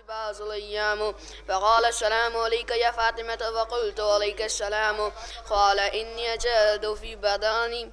بعض الأيام فقال السلام عليك يا فاطمة فقلت عليك السلام قال إني أجد في بدني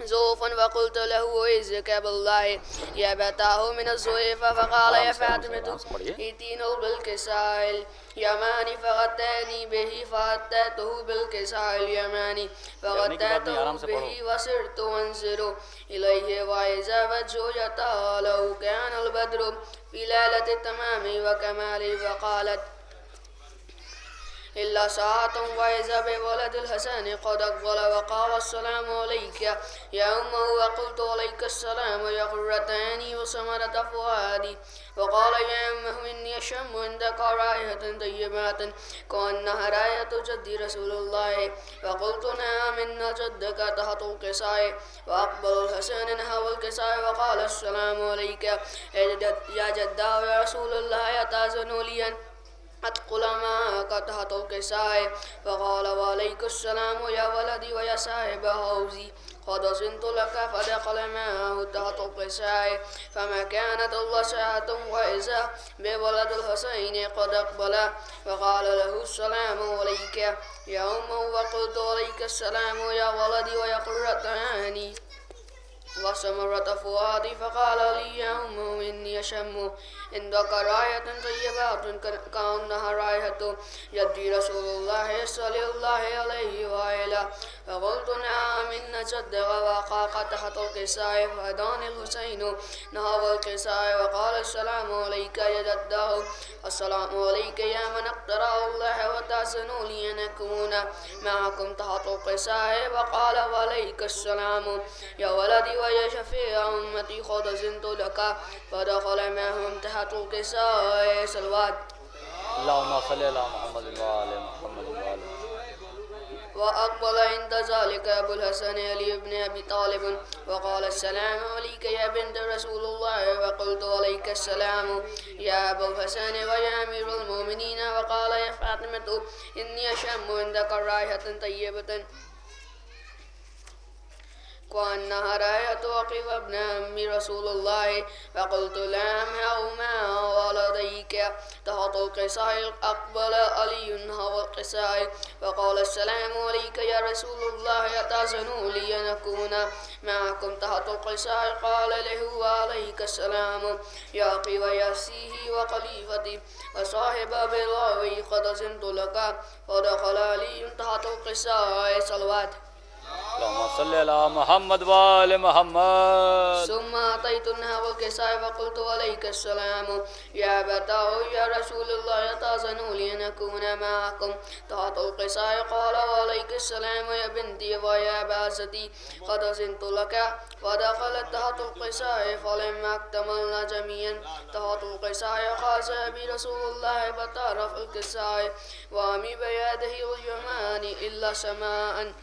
زوفا فقلت له عزك بالله يا بتاه من الزويف فقال يا فاطمة ائتين بالكساء اليماني فغتاني به فغتاته بالكساء اليماني فغتاته به وصرت أنظر إليه وإذا وجهه له كان البدر في ليلة التمام وكماله فقالت إلا ساعة وإذا بولد الحسن قد أقبل وقال السلام عليك يا أمه وقلت عليك السلام يا قرة عيني وثمرة فؤادي وقال يا أمه إني أشم عندك رائحة طيبة كأنها رائحة جدي رسول الله فقلت نعم إن جدك تحت الكساء وأقبل الحسن نحو الكساء وقال السلام عليك يا جدا يا رسول الله يتأذن لي أدخل معك تحت الكساء فقال وعليك السلام يا ولدي ويا صاحب حوزي قد أذنت لك فدخل معه تحت الكساء فما كانت إلا ساعة وإذا بولد الحسين قد أقبل فقال له السلام عليك يا أمه وقلت عليك السلام يا ولدي ويا قرة عيني وثمرة فؤادي فقال لي يا أم إني أشم عندك رائحة طيبة كأنها رائحة جدي رسول الله صلى الله عليه وآله فقلت نعم إن جدك وقع تحت الكساء فهداني الحسين نحو الكساء وقال السلام عليك يا جده السلام عليك يا من اقترى الله وتأذن لي أن أكون معكم تحت الكساء وقال وعليك السلام يا ولدي ويا شفيع أمتي قد أذنت لك فدخل معهم تحت الكساء صلوات اللهم صل على محمد وآل محمد وآل وأقبل عند ذلك أبو الحسن علي بن أبي طالب وقال السلام عليك يا بنت رسول الله وقلت عليك السلام يا أبو الحسن ويا أمير المؤمنين وقال يا فاطمة إني أشم عندك رائحة طيبة كأنها رائحة عقيل ابن أم رسول الله فقلت لا ما ولديك تحت الكساء أقبل علي نحو الكساء فقال السلام عليك يا رسول الله أتأذن لي أن أكون معكم تحت الكساء قال له وعليك السلام يا أخي وياسيه وخليفتي وصاحب بالله قد أذنت لك فدخل علي تحت الكساء صلوات اللهم صل على محمد وآل محمد ثم أتيت نحو الكساء فقلت عليك السلام يا أبتاه يا رسول الله تأذن لي أن أكون معكم تحت الكساء قال وعليك السلام يا بنتي ويا باستي قد أذنت لك فدخلت تحت الكساء فلما اكتملنا جميعا تحت الكساء خاز بي رسول الله فتعرف الكساء وأمي بيده اليمان إلا سماء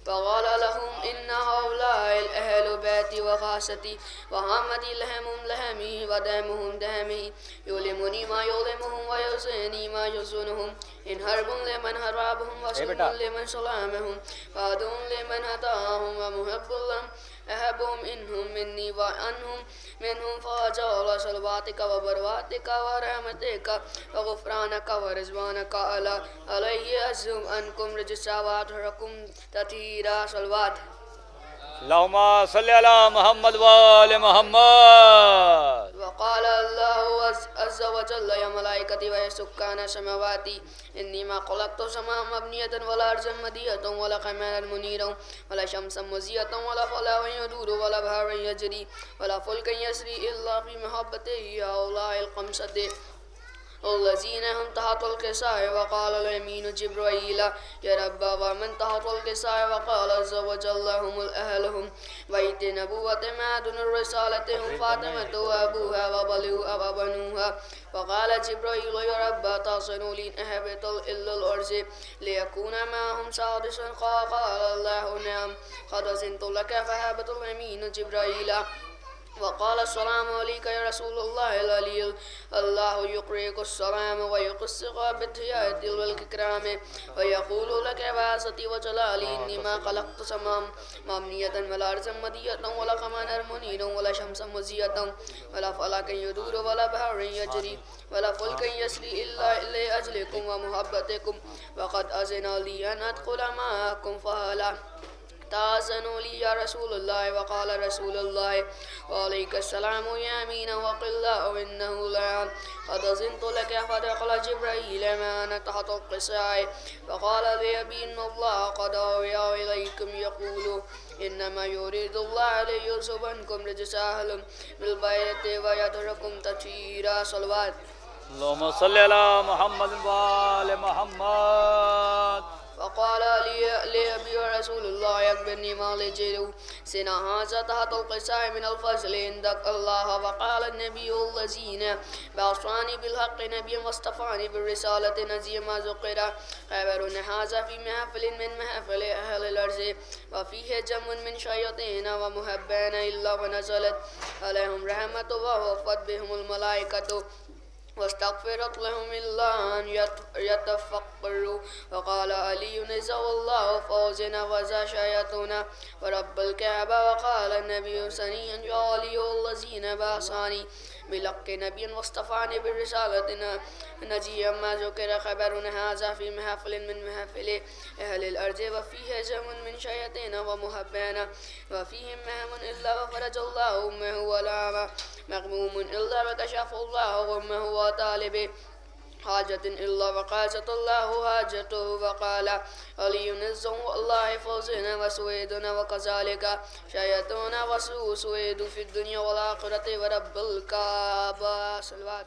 فقال لهم إن هؤلاء الأهل بيتي وخاصتي وهامتي لهم لهمي ودمهم دمي يؤلمني ما يؤلمهم ويحزنني ما يحزنهم إن حرب لمن حربهم وسلم لمن سلامهم وعدو لمن هداهم ومحب لهم أحبهم إنهم مني وأنهم منهم فأجعل صلواتك وبرواتك ورحمتك وغفرانك ورزوانك عليه أزهم أنكم رجسا وأطهركم تطهيرا صلوات اللهم صل على محمد وآل محمد وقال الله عز وجل يا ملائكتي ويا سكان سماواتي إني ما خلقت سماء مبنية ولا أرضا مدية ولا قمرا منيرا ولا شمسا مزية ولا فلاحا يدور ولا بحرا يجري ولا فلكا يسري إلا في محبته هؤلاء الخمسة الذين هم تحت الكساء وقال اليمين جبرائيل يا رب ومن تحت الكساء وقال عز وجل هم الأهلهم بيت نبوة ما دون الرسالة هم فاطمة وأبوها وبلوها وبنوها وقال جبرائيل يا رب تصنوا لي أهبط إلا الأرض ليكون معهم سادسا قال الله نعم قد أذنت لك فهبط اليمين جبرائيل وقال السلام عليك يا رسول الله العلي الله يقرئك السلام ويقصك بالتحيات والإكرام ويقول لك بعثتي وجلالي إني ما خلقت سمام مبنية ولا أرضا مدية ولا قمرا منيرا ولا شمسا مزية ولا فلكا يدور ولا بحر يجري ولا فلك يسري إلا إلى أجلكم ومحبتكم وقد أذن لي أن أدخل معكم فهلا تأذنوا لي يا رسول الله. وقال رسول الله وعليك السلام يا أمين وقل لا وإنه لا قد أذنت لك فدخل جبريل ما أنا تحت القصاء فقال لي بإن الله قد أوحى إليكم يقول إنما يريد الله ليذهب عنكم رجس أهل بالبيت ويترككم تطهيرا. صلوات. اللهم صل على محمد وآل محمد. وقال لي أبي رسول الله أخبرني ما لجلو سنة هذا تحت القصاء من الفضل عندك الله. وقال النبي الذين بعثاني بالحق نبيا واصطفاني بالرسالة نذيرا ما ذكر خبر هذا في محفل من محافل أهل الأرض وفيه جم من شياطين ومحبين إلا ونزلت عليهم رحمة ووفت بهم الملائكة واستغفرت لهم إلا أن يتفكروا. وقال علي نزل الله فوزنا وذا شياطنا ورب الكعبة. وقال النبي سنيا يا علي الذين بعثاني بلق نبي واصطفاني بالرسالة نجيا ما ذكر خبر هذا في محفل من محافل أهل الأرض وفيه جم من شياطين ومحبين وفيهم مهم إلا وفرج الله أمه ولا مغموم إلا وكشف الله غمه وطالب حاجة إلا وقاست الله حاجته. وقال علي نزه الله فوزنا وسويدنا وكذلك شياطون وسويد في الدنيا والآخرة ورب الكعبة. صلوات.